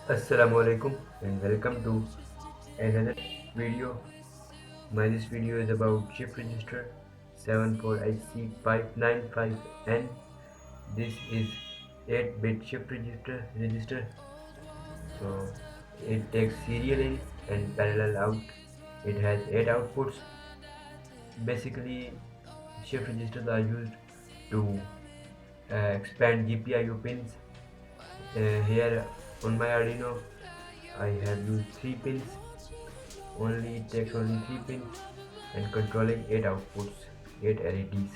Assalamualaikum and welcome to another video. This video is about shift register 74IC595N. This is 8-bit shift register. So it takes serial in and parallel out. It has 8 outputs. Basically, shift registers are used to expand GPIO pins. Here on my Arduino, I have used 3 pins. It takes only 3 pins and controlling 8 outputs, 8 LEDs.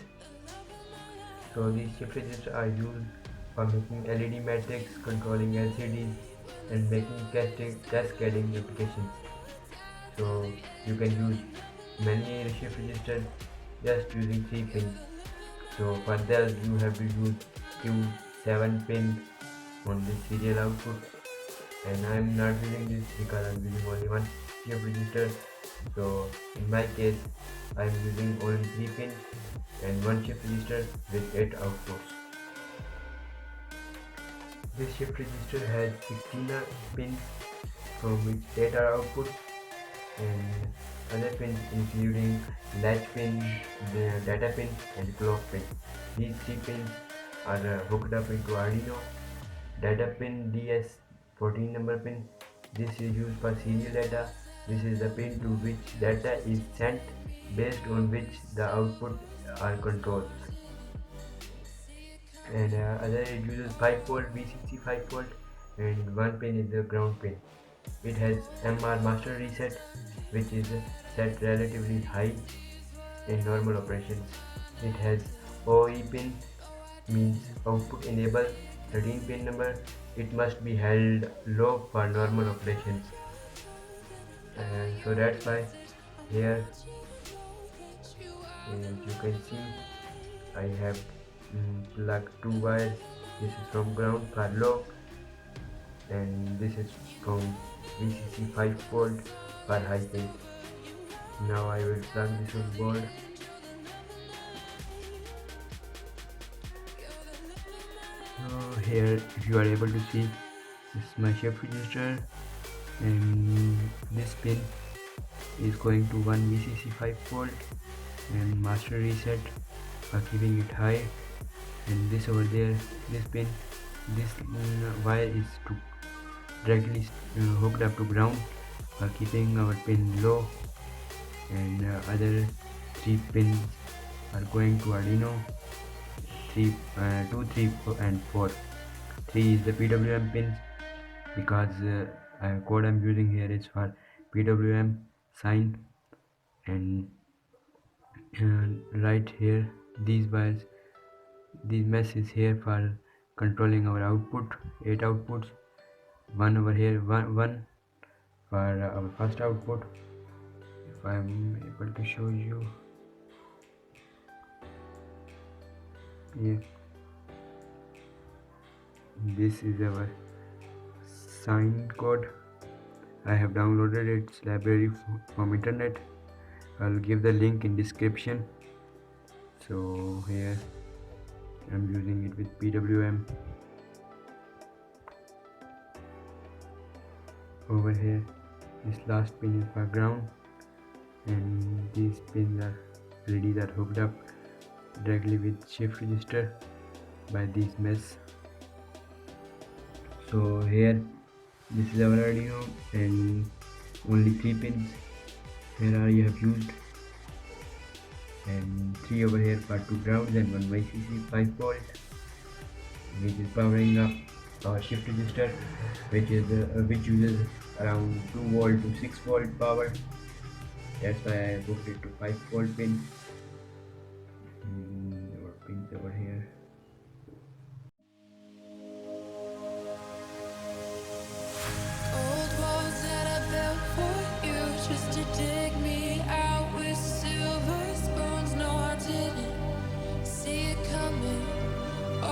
So these shift registers are used for making LED matrix, controlling LCDs and making cascading applications. So you can use many shift registers just using 3 pins. So for that you have to use Q7 pin on the serial output, and I am not using this because I am using only one shift register. So in my case I am using only 3 pins and one shift register with 8 outputs. This shift register has 16 pins from which 8 are outputs, and other pins including latch pin, the data pin and clock pin. These 3 pins are hooked up into Arduino. Data pin DS 14 number pin. This is used for serial data. This is the pin to which data is sent, based on which the output are controlled. And other it uses 5 volt VCC 5 volt, and one pin is the ground pin. It has MR master reset, which is set relatively high in normal operations. It has OE pin, means output enable 13 pin number. It must be held low for normal operations, and so that's why here, as you can see, I have plugged 2 wires. This is from ground for low, and this is from VCC 5 volt for high pin. Now I will plug this on board. So here, if you are able to see, this is my shift register, and this pin is going to one VCC 5 volt and master reset for keeping it high, and this over there, this pin, this wire is directly hooked up to ground for keeping our pin low, and other 3 pins are going to Arduino. 2, 3 and 4. 3 is the PWM pins, because code I'm using here is for PWM sign, and right here these wires, these mesh is here for controlling our output, 8 outputs. One over here, one for our first output. If I'm able to show you, yeah, this is our sign code. I have downloaded its library from internet. I'll give the link in description. So here I'm using it with PWM. Over here, this last pin is for ground, and these pins are LEDs are hooked up directly with shift register by these mesh. So here, this is our Arduino, and only 3 pins here are you have used, and 3 over here for 2 grounds and 1 VCC 5 volt, which is powering up our shift register, which uses around 2 volt to 6 volt power. That's why I hooked it to 5 volt pin. Our pins over here. Old walls that I built for you, just to dig me out with silver spoons. No, I didn't see it coming. Oh,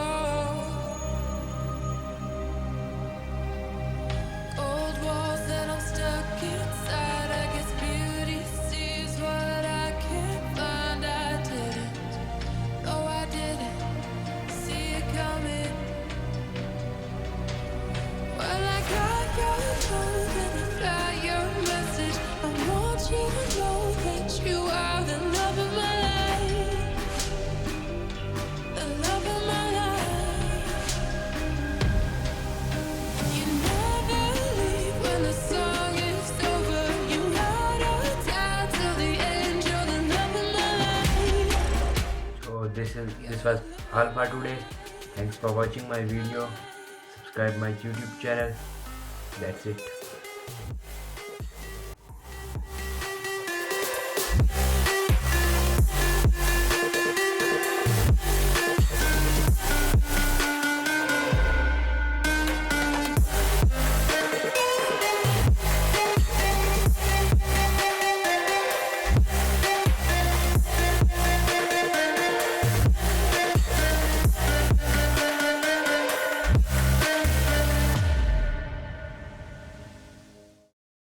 old walls that I'm stuck inside. I guess beauty sees what I can't find. all for today. Thanks for watching my video. Subscribe my YouTube channel. That's it.